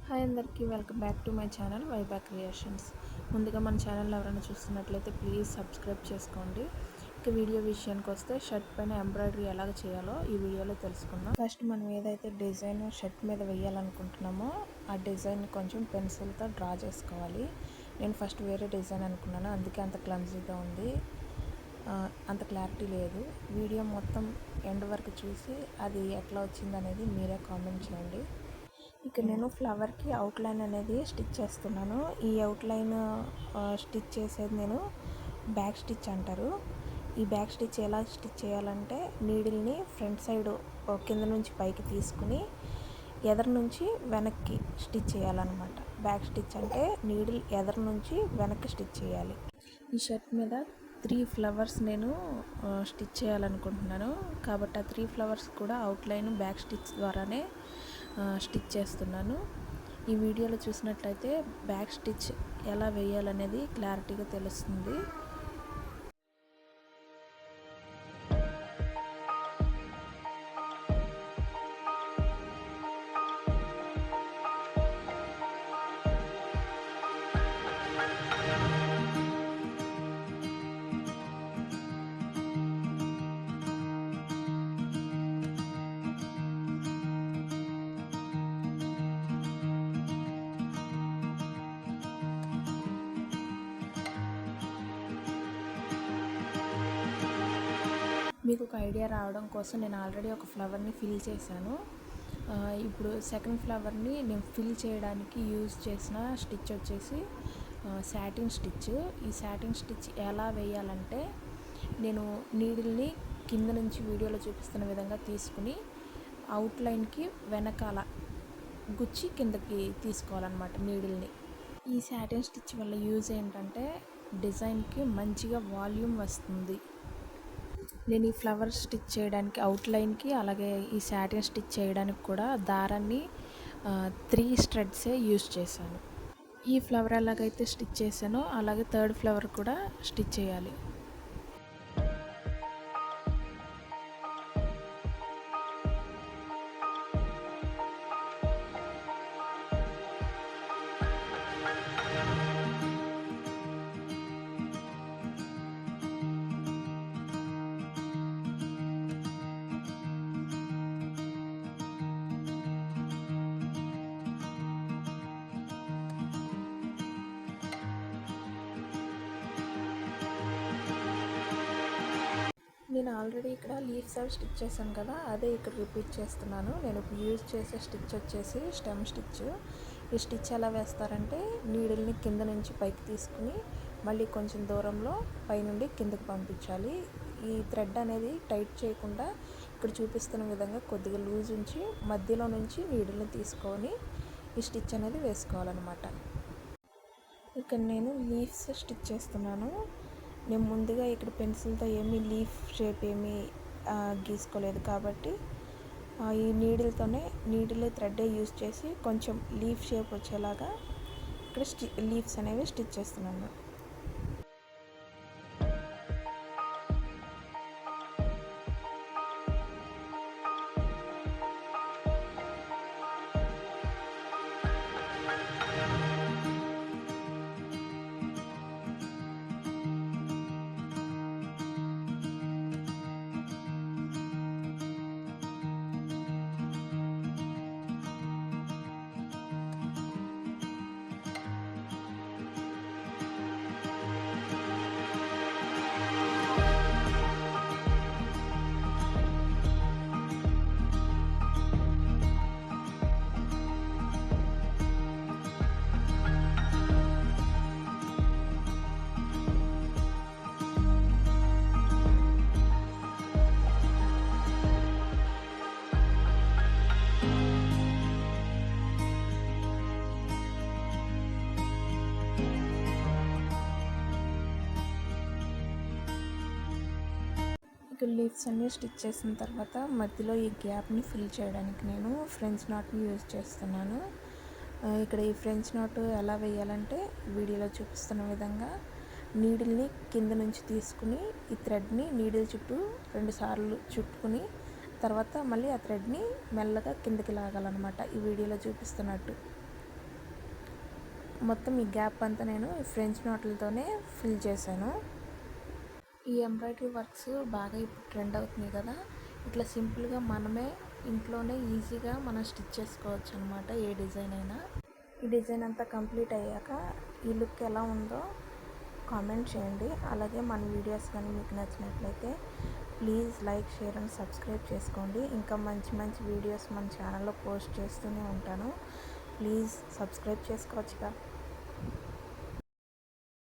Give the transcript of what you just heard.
Hi అందరికీ welcome back to my channel Vaiba creations. ముందుగా మన ఛానల్ ఎవరైనా చూస్తున్నట్లయితే ప్లీజ్ సబ్స్క్రైబ్ చేసుకోండి. ఇక వీడియో విషయానికి వస్తే షర్ట్ పైన ఎంబ్రాయిడరీ ఎలాగ చేయాలో ఈ వీడియోలో తెలుసుకుందాం. ఫస్ట్ మనం ఏదైతే డిజైన్ షర్ట్ మీద వేయాలనుకుంటున్నామో ఆ డిజైన్ కొంచెం పెన్సిల్తో డ్రా చేసుకోవాలి. నేను ఫస్ట్ వేరే డిజైన్ అనుకున్నాను, అందుకే అంత క్లమ్జీగా ఉంది, అంత క్లారిటీ లేదు. వీడియో మొత్తం ఎండ్ వరకు చూసి అది ఎట్లా వచ్చిందనేది మీరే కామెంట్ చేయండి. ఇక్కడ నేను ఫ్లవర్కి అవుట్లైన్ అనేది స్టిచ్ చేస్తున్నాను. ఈ అవుట్లైన్ స్టిచ్ చేసేది నేను బ్యాక్ స్టిచ్ అంటారు. ఈ బ్యాక్ స్టిచ్ ఎలా స్టిచ్ చేయాలంటే నీడిల్ని ఫ్రంట్ సైడ్ కింద నుంచి పైకి తీసుకుని ఎదర్ నుంచి వెనక్కి స్టిచ్ చేయాలన్నమాట. బ్యాక్ స్టిచ్ అంటే నీడిల్ ఎదర్ నుంచి వెనక్కి స్టిచ్ చేయాలి. ఈ షర్ట్ మీద 3 ఫ్లవర్స్ నేను స్టిచ్ చేయాలనుకుంటున్నాను కాబట్టి ఆ 3 ఫ్లవర్స్ కూడా అవుట్లైన్ బ్యాక్ స్టిచ్ ద్వారానే స్టిచ్ చేస్తున్నాను. ఈ వీడియోలో చూసినట్లయితే బ్యాక్ స్టిచ్ ఎలా వేయాలనేది క్లారిటీగా తెలుస్తుంది. మీకు ఒక ఐడియా రావడం కోసం నేను ఆల్రెడీ ఒక ఫ్లవర్ని ఫిల్ చేశాను. ఇప్పుడు సెకండ్ ఫ్లవర్ని నేను ఫిల్ చేయడానికి యూజ్ చేసిన స్టిచ్ వచ్చేసి సాటిన్ స్టిచ్. ఈ సాటిన్ స్టిచ్ ఎలా వేయాలంటే నేను నీడిల్ని కింద నుంచి వీడియోలో చూపిస్తున్న విధంగా తీసుకుని అవుట్లైన్కి వెనకాల గుచ్చి కిందకి తీసుకోవాలన్నమాట నీడిల్ని. ఈ సాటిన్ స్టిచ్ వల్ల యూజ్ ఏంటంటే డిజైన్కి మంచిగా వాల్యూమ్ వస్తుంది. నేను ఈ ఫ్లవర్ స్టిచ్ చేయడానికి అవుట్లైన్కి అలాగే ఈ సాటిన్ స్టిచ్ చేయడానికి కూడా దారాన్ని 3 స్ట్రెడ్సే యూజ్ చేశాను. ఈ ఫ్లవర్ ఎలాగైతే స్టిచ్ చేశానో అలాగే థర్డ్ ఫ్లవర్ కూడా స్టిచ్ చేయాలి. నేను ఆల్రెడీ ఇక్కడ లీవ్స్ అవి స్టిచ్ చేశాను కదా, అదే ఇక్కడ రిపీట్ చేస్తున్నాను. నేను ఇప్పుడు యూజ్ చేసే స్టిచ్ వచ్చేసి స్టెమ్ స్టిచ్. ఈ స్టిచ్ ఎలా వేస్తారంటే నీడిల్ని కింద నుంచి పైకి తీసుకుని మళ్ళీ కొంచెం దూరంలో పైనుండి కిందకి పంపించాలి. ఈ థ్రెడ్ అనేది టైట్ చేయకుండా ఇక్కడ చూపిస్తున్న విధంగా కొద్దిగా లూజ్ ఉంచి మధ్యలో నుంచి నీడిల్ని తీసుకొని ఈ స్టిచ్ అనేది వేసుకోవాలన్నమాట. ఇక్కడ నేను లీవ్స్ స్టిచ్ చేస్తున్నాను. నేను ముందుగా ఇక్కడ పెన్సిల్తో ఏమీ లీఫ్ షేప్ ఏమీ గీసుకోలేదు కాబట్టి ఈ నీడిల్ థ్రెడ్డే యూజ్ చేసి కొంచెం లీఫ్ షేప్ వచ్చేలాగా ఇక్కడ లీవ్స్ అనేవి స్టిచ్ చేస్తున్నాను. ఇక్కడ లీవ్స్ అన్నీ స్టిచ్ చేసిన తర్వాత మధ్యలో ఈ గ్యాప్ని ఫిల్ చేయడానికి నేను ఫ్రెంచ్ నాట్ని యూజ్ చేస్తున్నాను. ఇక్కడ ఈ ఫ్రెంచ్ నాట్ ఎలా వేయాలంటే వీడియోలో చూపిస్తున్న విధంగా నీడిల్ని కింద నుంచి తీసుకుని ఈ థ్రెడ్ని నీడిల్ చుట్టూ 2 సార్లు చుట్టుకుని తర్వాత మళ్ళీ ఆ థ్రెడ్ని మెల్లగా కిందకి లాగాలన్నమాట, ఈ వీడియోలో చూపిస్తున్నట్టు. మొత్తం ఈ గ్యాప్ అంతా నేను ఫ్రెంచ్ నాట్లతోనే ఫిల్ చేశాను. ఈ ఎంబ్రాయిడరీ వర్క్స్ బాగా ఇప్పుడు ట్రెండ్ అవుతుంది కదా, ఇట్లా సింపుల్గా మనమే ఇంట్లోనే ఈజీగా మనం స్టిచ్ చేసుకోవచ్చు అనమాట, ఏ డిజైన్ అయినా. ఈ డిజైన్ అంతా కంప్లీట్ అయ్యాక ఈ లుక్ ఎలా ఉందో కామెంట్ చేయండి. అలాగే మన వీడియోస్ కానీ మీకు నచ్చినట్లయితే please like, share and subscribe చేసుకోండి. ఇంకా మంచి మంచి వీడియోస్ మన ఛానల్లో పోస్ట్ చేస్తూనే ఉంటాను. Please subscribe చేసుకోవచ్చుగా.